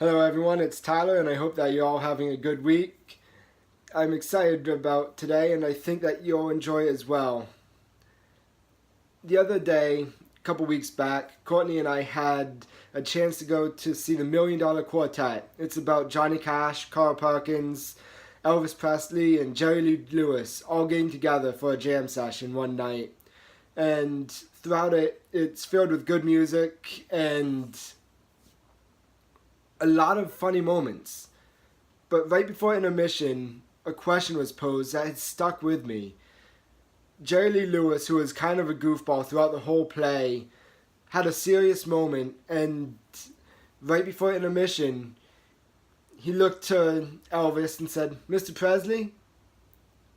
Hello everyone, it's Tyler and I hope that you're all having a good week. I'm excited about today and I think that you'll enjoy it as well. The other day, a couple weeks back, Courtney and I had a chance to go to see the Million Dollar Quartet. It's about Johnny Cash, Carl Perkins, Elvis Presley, and Jerry Lee Lewis all getting together for a jam session one night. And throughout it, it's filled with good music and a lot of funny moments. But right before intermission, a question was posed that had stuck with me. Jerry Lee Lewis, who was kind of a goofball throughout the whole play, had a serious moment, and right before intermission, he looked to Elvis and said, "Mr. Presley,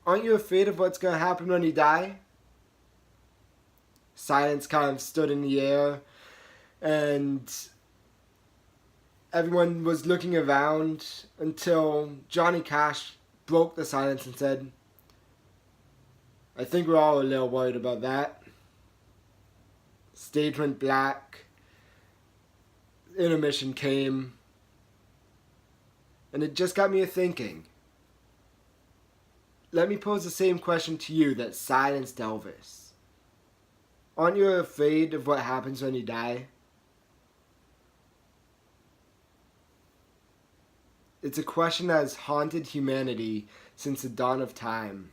aren't you afraid of what's going to happen when you die?" Silence kind of stood in the air, and everyone was looking around until Johnny Cash broke the silence and said, "I think we're all a little worried about that." Stage went black. Intermission came. And it just got me thinking. Let me pose the same question to you that silenced Elvis. Aren't you afraid of what happens when you die? It's a question that has haunted humanity since the dawn of time.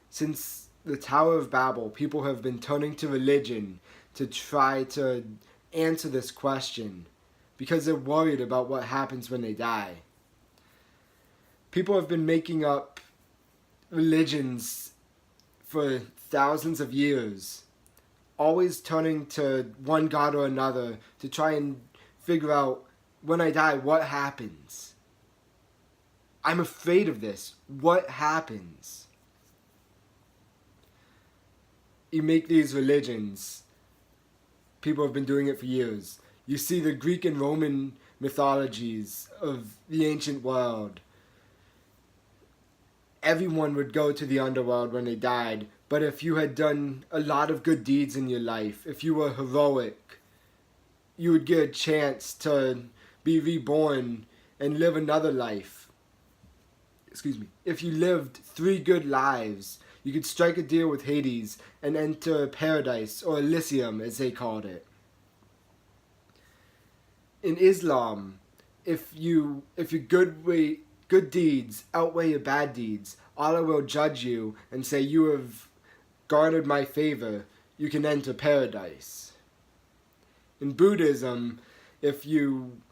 Since the Tower of Babel, people have been turning to religion to try to answer this question because they're worried about what happens when they die. People have been making up religions for thousands of years, always turning to one god or another to try and figure out, when I die, what happens? I'm afraid of this. What happens? You make these religions. People have been doing it for years. You see the Greek and Roman mythologies of the ancient world. Everyone would go to the underworld when they died, but if you had done a lot of good deeds in your life, if you were heroic, you would get a chance to be reborn and live another life. If you lived 3 good lives, you could strike a deal with Hades and enter paradise, or Elysium as they called it. In Islam, if your good deeds outweigh your bad deeds, Allah will judge you and say, "You have garnered my favor, you can enter paradise." In Buddhism, if you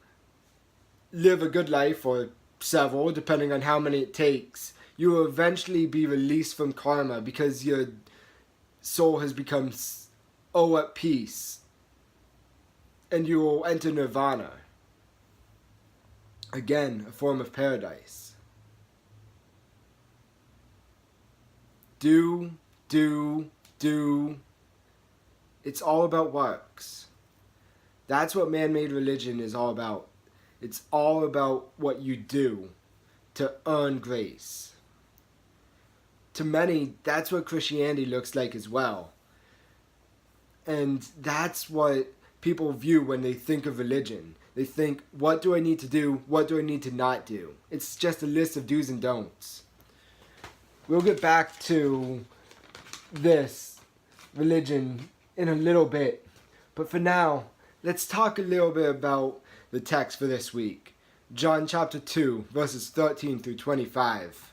live a good life, or several, depending on how many it takes, you will eventually be released from karma because your soul has become at peace, and you will enter nirvana. Again, a form of paradise. Do. It's all about works. That's what man-made religion is all about. It's all about what you do to earn grace. To many, that's what Christianity looks like as well. And that's what people view when they think of religion. They think, what do I need to do? What do I need to not do? It's just a list of do's and don'ts. We'll get back to this religion in a little bit. But for now, let's talk a little bit about the text for this week. John chapter 2, verses 13 through 25.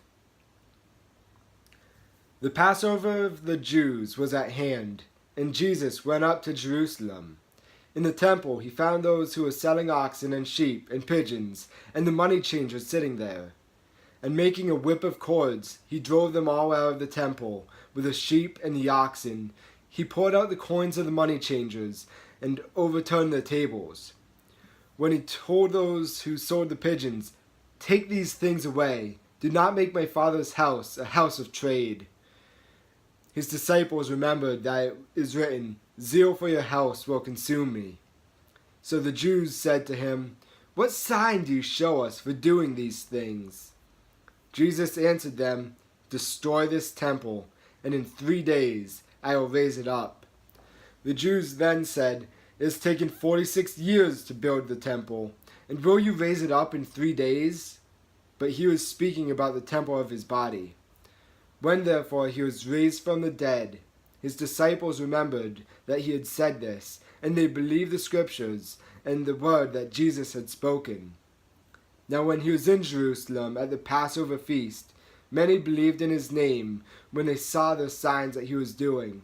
The Passover of the Jews was at hand, and Jesus went up to Jerusalem. In the temple he found those who were selling oxen and sheep and pigeons, and the money changers sitting there. And making a whip of cords, he drove them all out of the temple, with the sheep and the oxen. He poured out the coins of the money changers, and overturned their tables. When he told those who sold the pigeons, "Take these things away. Do not make my Father's house a house of trade." His disciples remembered that it is written, "Zeal for your house will consume me." So the Jews said to him, "What sign do you show us for doing these things?" Jesus answered them, "Destroy this temple, and in 3 days I will raise it up." The Jews then said, "It has taken 46 years to build the temple, And will you raise it up in 3 days? But he was speaking about the temple of his body. When therefore he was raised from the dead, his disciples remembered that he had said this, and they believed the scriptures and the word that Jesus had spoken. Now when he was in Jerusalem at the Passover feast, many believed in his name when they saw the signs that he was doing.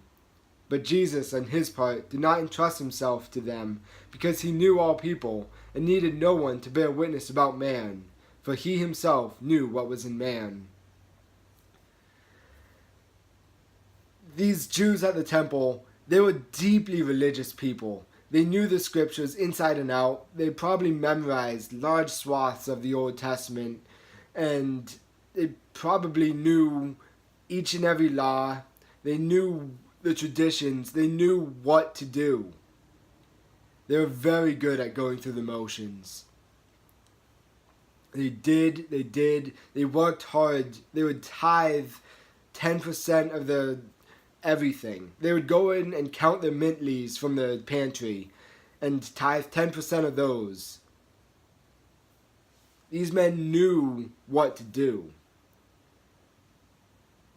But Jesus, on his part, did not entrust himself to them, because he knew all people, and needed no one to bear witness about man, for he himself knew what was in man. These Jews at the temple, they were deeply religious people. They knew the scriptures inside and out. They probably memorized large swaths of the Old Testament, and they probably knew each and every law. They knew the traditions. They knew what to do. They were very good at going through the motions. They worked hard. They would tithe 10% of their everything. They would go in and count their mint leaves from the pantry and tithe 10% of those. These men knew what to do.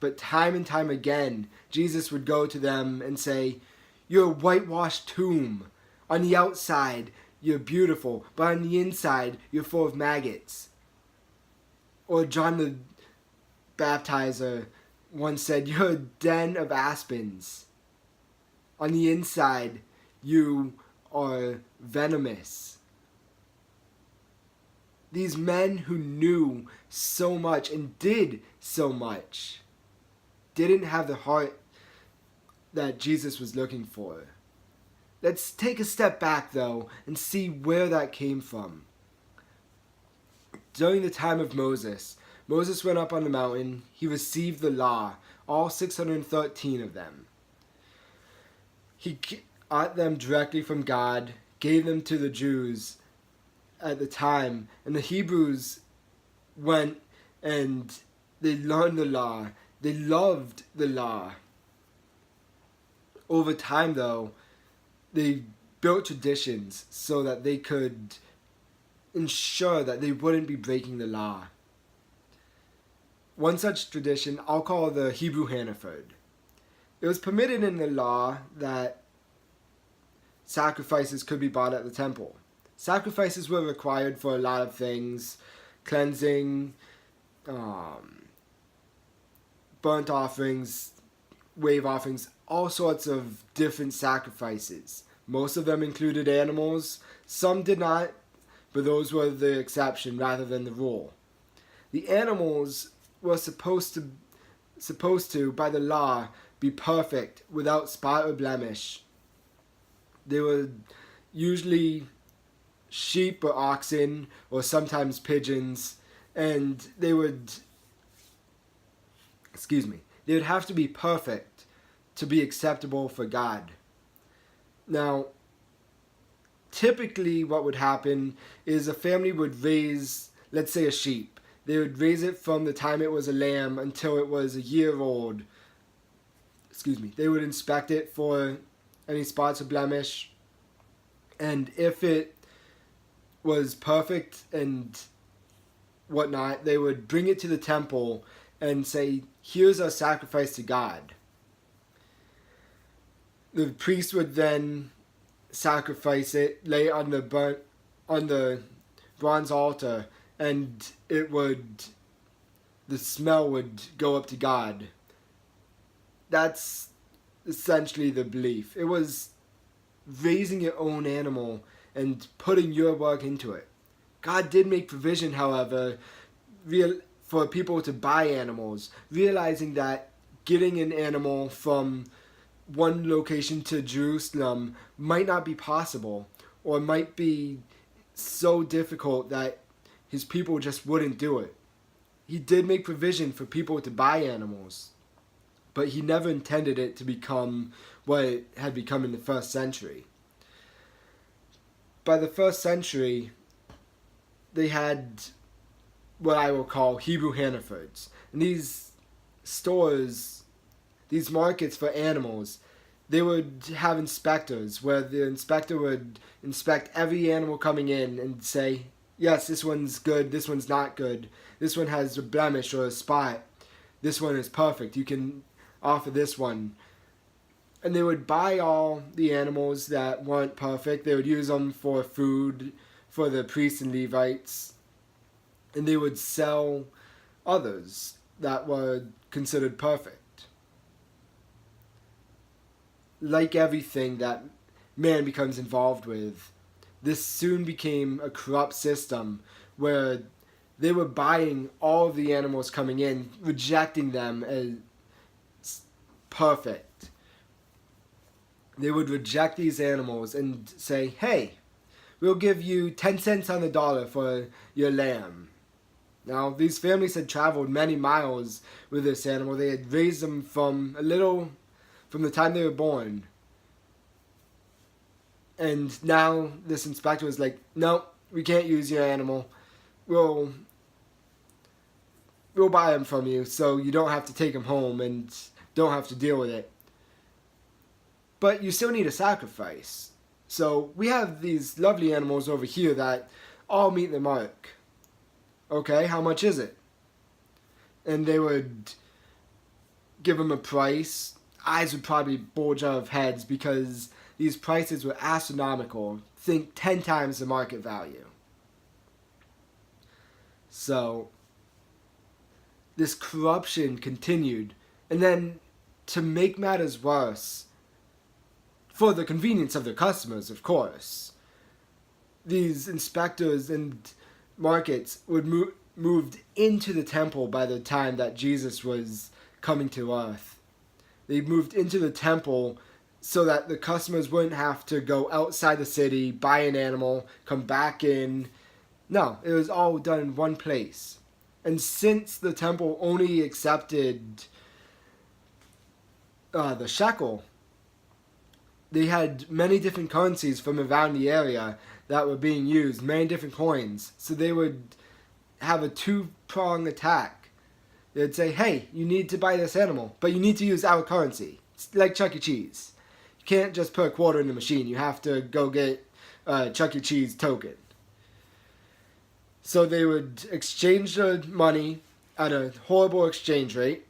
But time and time again, Jesus would go to them and say, "You're a whitewashed tomb. On the outside, you're beautiful, but on the inside, you're full of maggots." Or John the Baptizer once said, "You're a den of aspens. On the inside, you are venomous." These men who knew so much and did so much didn't have the heart that Jesus was looking for. Let's take a step back, though, and see where that came from. During the time of Moses went up on the mountain. He received the law, all 613 of them. He got them directly from God, gave them to the Jews at the time, and the Hebrews went and they learned the law. They loved the law. Over time, though, they built traditions so that they could ensure that they wouldn't be breaking the law. One such tradition I'll call the Hebrew Hannaford. It was permitted in the law that sacrifices could be brought at the temple. Sacrifices were required for a lot of things: cleansing, burnt offerings, wave offerings, all sorts of different sacrifices. Most of them included animals. Some did not, but those were the exception rather than the rule. The animals were supposed to, by the law, be perfect, without spot or blemish. They were usually sheep or oxen, or sometimes pigeons, and they would have to be perfect to be acceptable for God. Now, typically what would happen is a family would raise, let's say, a sheep. They would raise it from the time it was a lamb until it was a year old. They would inspect it for any spots or blemish, and if it was perfect and whatnot, they would bring it to the temple and say, "Here's our sacrifice to God." The priest would then sacrifice it, lay it on the bronze altar, and the smell would go up to God. That's essentially the belief. It was raising your own animal and putting your work into it. God did make provision, however, for people to buy animals, realizing that getting an animal from one location to Jerusalem might not be possible, or might be so difficult that his people just wouldn't do it. He did make provision for people to buy animals, but he never intended it to become what it had become in the first century. By the first century, they had what I will call Hebrew Hannafords. And these stores, these markets for animals, they would have inspectors where the inspector would inspect every animal coming in and say, yes, this one's good, this one's not good, this one has a blemish or a spot, this one is perfect, you can offer this one. And they would buy all the animals that weren't perfect, they would use them for food for the priests and Levites, and they would sell others that were considered perfect. Like everything that man becomes involved with, this soon became a corrupt system where they were buying all of the animals coming in, rejecting them as perfect. They would reject these animals and say, hey, we'll give you 10 cents on the dollar for your lamb. Now, these families had traveled many miles with this animal. They had raised them from the time they were born. And now this inspector was like, no, we can't use your animal. We'll buy him from you so you don't have to take him home and don't have to deal with it. But you still need a sacrifice. So we have these lovely animals over here that all meet the mark. Okay, how much is it? And they would give him a price. Eyes would probably bulge out of heads because these prices were astronomical. Think 10 times the market value. So this corruption continued. And then to make matters worse, for the convenience of their customers, of course, these inspectors and markets would moved into the temple by the time that Jesus was coming to earth. They moved into the temple so that the customers wouldn't have to go outside the city, buy an animal, come back in. No, it was all done in one place. And since the temple only accepted the shekel, they had many different currencies from around the area that were being used, many different coins. So they would have a two-pronged attack. They'd say, hey, you need to buy this animal, but you need to use our currency. It's like Chuck E. Cheese. You can't just put a quarter in the machine. You have to go get a Chuck E. Cheese token. So they would exchange the money at a horrible exchange rate,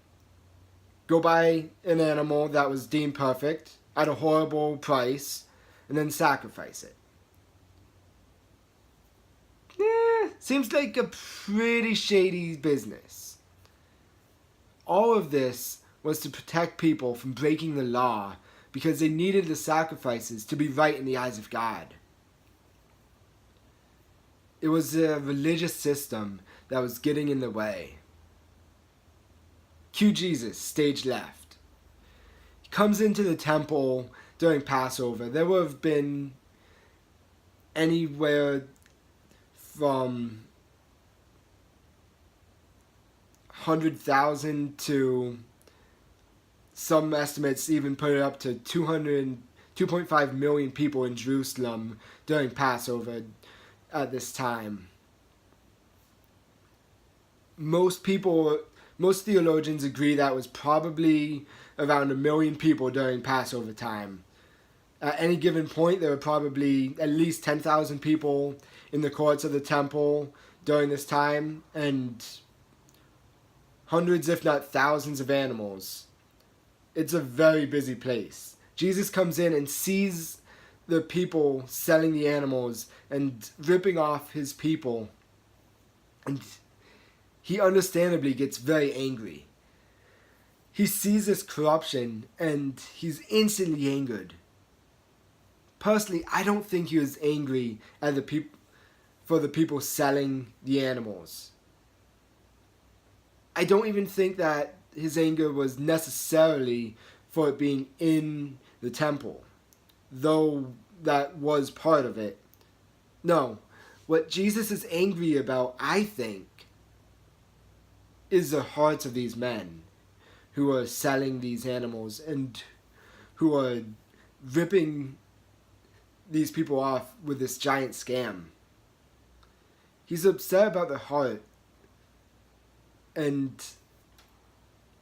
go buy an animal that was deemed perfect at a horrible price, and then sacrifice it. Seems like a pretty shady business. All of this was to protect people from breaking the law because they needed the sacrifices to be right in the eyes of God. It was a religious system that was getting in the way. Cue Jesus, stage left. He comes into the temple during Passover. There would have been anywhere from 100,000 to some estimates even put it up to 2.5 million people in Jerusalem during Passover at this time. Most theologians agree that was probably around 1 million people during Passover time. At any given point, there were probably at least 10,000 people in the courts of the temple during this time, and hundreds, if not thousands, of animals. It's a very busy place. Jesus comes in and sees the people selling the animals and ripping off his people, and he understandably gets very angry. He sees this corruption and he's instantly angered. Personally, I don't think he was angry at for the people selling the animals. I don't even think that his anger was necessarily for it being in the temple, though that was part of it. No, what Jesus is angry about, I think, is the hearts of these men who are selling these animals and who are ripping these people off with this giant scam. He's upset about the heart, and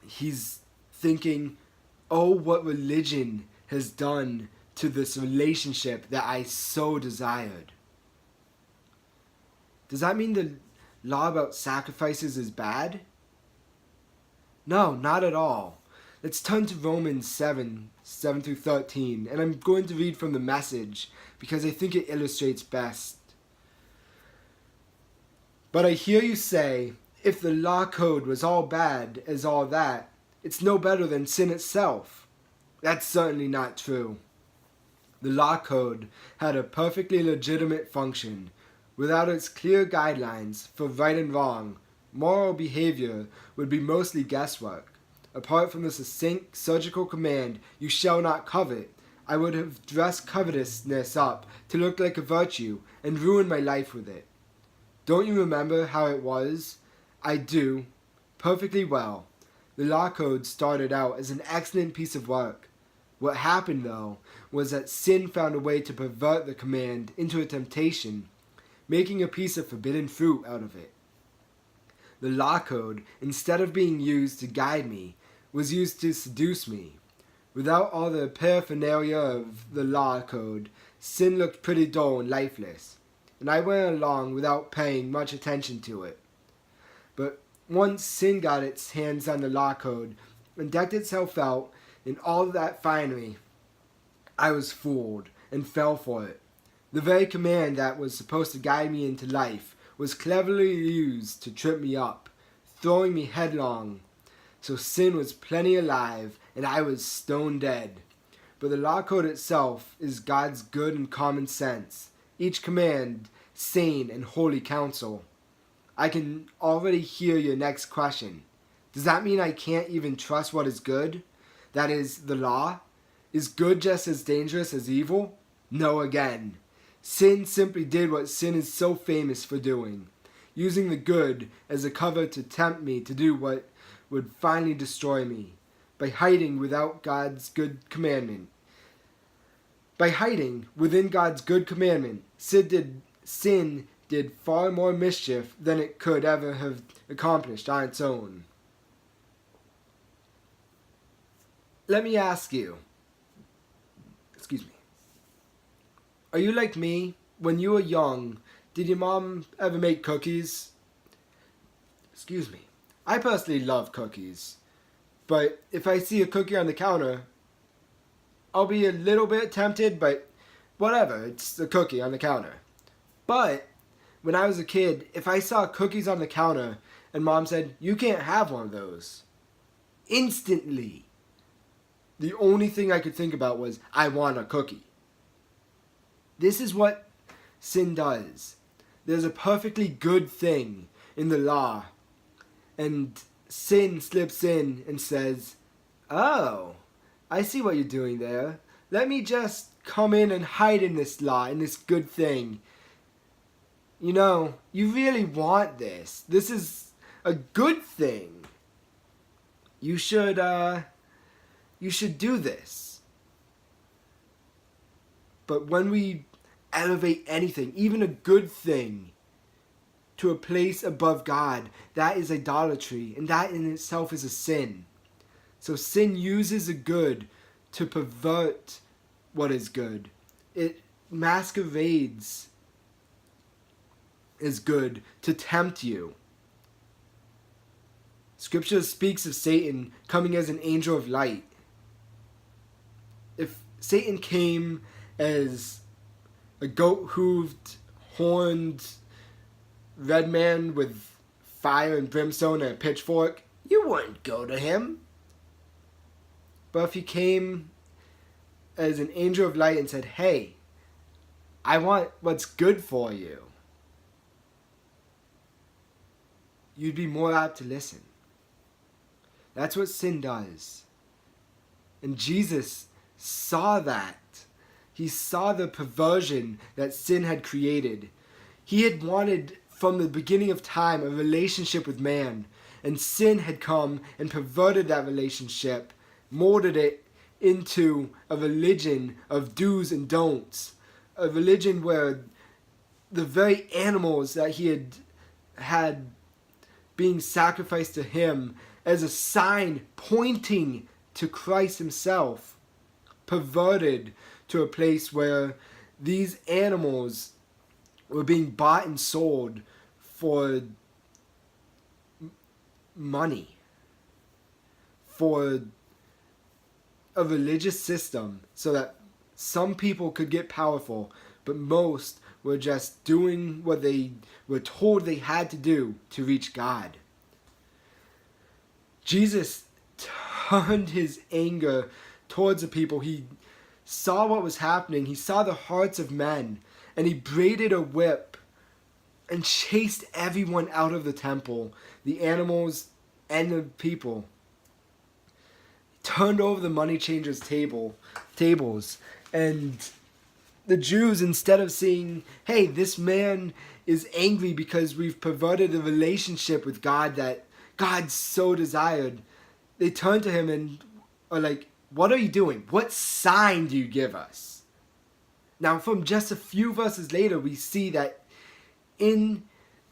he's thinking, oh, what religion has done to this relationship that I so desired. Does that mean the law about sacrifices is bad? No, not at all. Let's turn to Romans 7 through 13, and I'm going to read from the Message because I think it illustrates best. But I hear you say, if the law code was all bad as all that, it's no better than sin itself. That's certainly not true. The law code had a perfectly legitimate function. Without its clear guidelines for right and wrong, moral behavior would be mostly guesswork. Apart from the succinct surgical command, you shall not covet, I would have dressed covetousness up to look like a virtue and ruined my life with it. Don't you remember how it was? I do, perfectly well. The law code started out as an excellent piece of work. What happened, though, was that sin found a way to pervert the command into a temptation, making a piece of forbidden fruit out of it. The law code, instead of being used to guide me, was used to seduce me. Without all the paraphernalia of the law code, sin looked pretty dull and lifeless, and I went along without paying much attention to it. But once sin got its hands on the law code and decked itself out in all that finery, I was fooled and fell for it. The very command that was supposed to guide me into life was cleverly used to trip me up, throwing me headlong. So sin was plenty alive, and I was stone dead. But the law code itself is God's good and common sense, each command sane and holy counsel. I can already hear your next question. Does that mean I can't even trust what is good? That is, the law? Is good just as dangerous as evil? No again. Sin simply did what sin is so famous for doing, using the good as a cover to tempt me to do what would finally destroy me, by hiding without God's good commandment. By hiding within God's good commandment, sin did far more mischief than it could ever have accomplished on its own. Let me ask you, are you like me? When you were young, did your mom ever make cookies? I personally love cookies, but if I see a cookie on the counter, I'll be a little bit tempted, but whatever, it's a cookie on the counter. But when I was a kid, if I saw cookies on the counter and Mom said, you can't have one of those, instantly, the only thing I could think about was, I want a cookie. This is what sin does. There's a perfectly good thing in the law, and sin slips in and says, oh, I see what you're doing there. Let me just come in and hide in this law, in this good thing. You know, you really want this. This is a good thing. You should do this. But when we elevate anything, even a good thing, to a place above God, that is idolatry, and that in itself is a sin. So sin uses a good to pervert what is good. It masquerades as good to tempt you. Scripture speaks of Satan coming as an angel of light. If Satan came as a goat-hooved, horned red man with fire and brimstone and a pitchfork, you wouldn't go to him. But if he came as an angel of light and said, hey, I want what's good for you, you'd be more apt to listen. That's what sin does. And Jesus saw that. He saw the perversion that sin had created. He had wanted from the beginning of time a relationship with man, and sin had come and perverted that relationship, molded it into a religion of do's and don'ts, a religion where the very animals that he had being sacrificed to him as a sign pointing to Christ himself, perverted to a place where these animals were being bought and sold for money, for a religious system, so that some people could get powerful, but most were just doing what they were told they had to do to reach God. Jesus turned his anger towards the people. He saw what was happening. He saw the hearts of men, and he braided a whip and chased everyone out of the temple, the animals and the people. He turned over the money changers' tables, and the Jews, instead of seeing, hey, this man is angry because we've perverted the relationship with God that God so desired, they turned to him and are like, what are you doing? What sign do you give us? Now, from just a few verses later, we see that in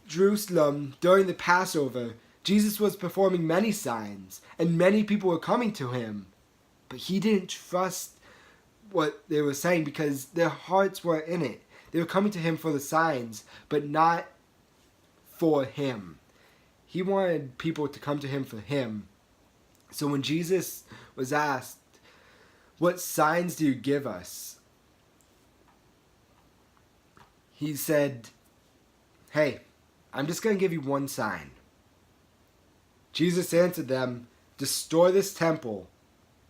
Jerusalem during the Passover, Jesus was performing many signs, and many people were coming to him. But he didn't trust what they were saying because their hearts were in it. They were coming to him for the signs, but not for him. He wanted people to come to him for him. So when Jesus was asked, what signs do you give us? He said, hey, I'm just going to give you one sign. Jesus answered them, destroy this temple,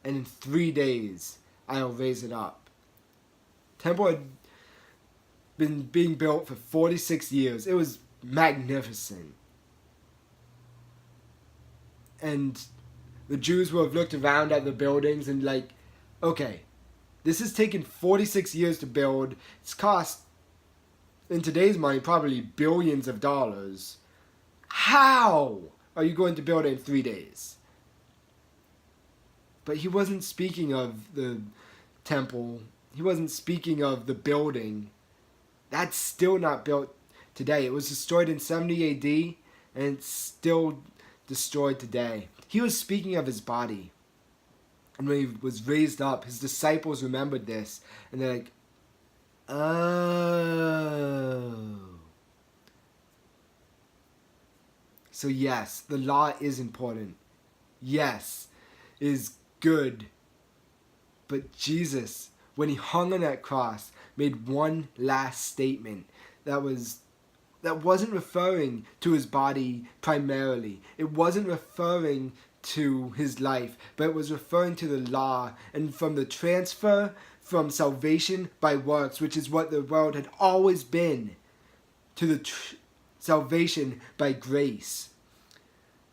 and in 3 days I'll raise it up. The temple had been being built for 46 years. It was magnificent. And the Jews will have looked around at the buildings and like, okay, this has taken 46 years to build. It's cost, in today's money, probably billions of dollars. How are you going to build it in 3 days? But he wasn't speaking of the temple. He wasn't speaking of the building. That's still not built today. It was destroyed in 70 AD, and it's still destroyed today. He was speaking of his body. And when he was raised up, his disciples remembered this. And they're like, oh. So yes, the law is important. Yes, it is good. But Jesus, when he hung on that cross, made one last statement that wasn't referring to his body primarily. It wasn't referring to his life, but it was referring to the law and from the transfer from salvation by works, which is what the world had always been, to the salvation by grace.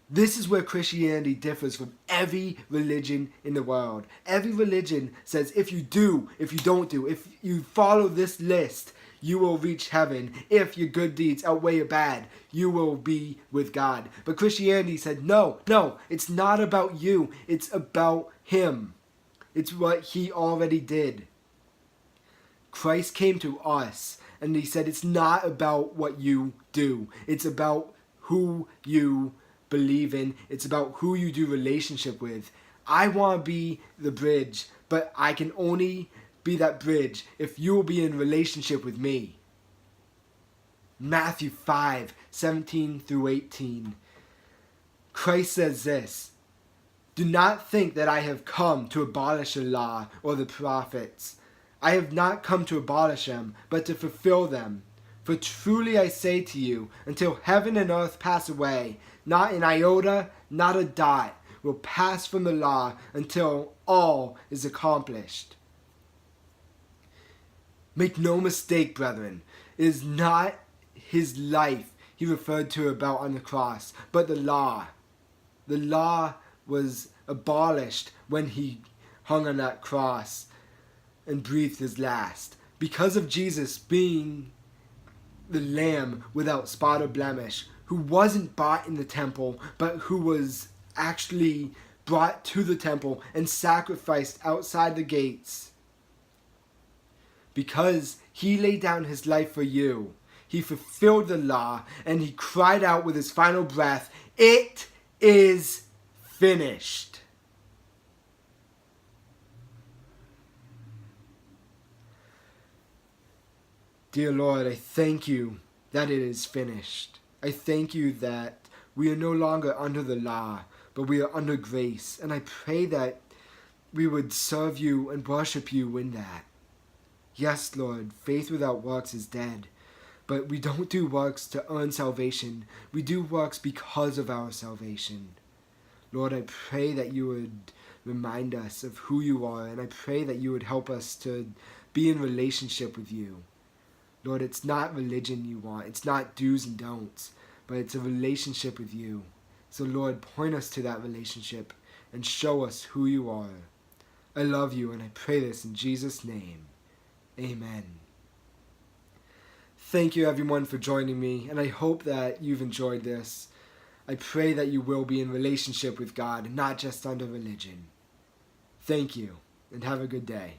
This is where Christianity differs from every religion in the world. Every religion says if you do, if you don't do, if you follow this list, you will reach heaven. If your good deeds outweigh your bad, you will be with God. But Christianity said, no, it's not about you. It's about him. It's what he already did. Christ came to us, and he said it's not about what you do. It's about who you believe in. It's about who you do relationship with. I want to be the bridge, but I can only be that bridge if you will be in relationship with me. Matthew 5:17-18. Christ says this, do not think that I have come to abolish the law or the prophets. I have not come to abolish them, but to fulfill them. For truly I say to you, until heaven and earth pass away, not an iota, not a dot, will pass from the law until all is accomplished. Make no mistake, brethren, it is not his life he referred to about on the cross, but the law. The law was abolished when he hung on that cross and breathed his last. Because of Jesus being the lamb without spot or blemish, who wasn't bought in the temple, but who was actually brought to the temple and sacrificed outside the gates. Because he laid down his life for you, he fulfilled the law, and he cried out with his final breath, it is finished. Dear Lord, I thank you that it is finished. I thank you that we are no longer under the law, but we are under grace. And I pray that we would serve you and worship you in that. Yes, Lord, faith without works is dead. But we don't do works to earn salvation. We do works because of our salvation. Lord, I pray that you would remind us of who you are, and I pray that you would help us to be in relationship with you. Lord, it's not religion you want. It's not do's and don'ts, but it's a relationship with you. So, Lord, point us to that relationship and show us who you are. I love you, and I pray this in Jesus' name. Amen. Thank you, everyone, for joining me, and I hope that you've enjoyed this. I pray that you will be in relationship with God and not just under religion. Thank you, and have a good day.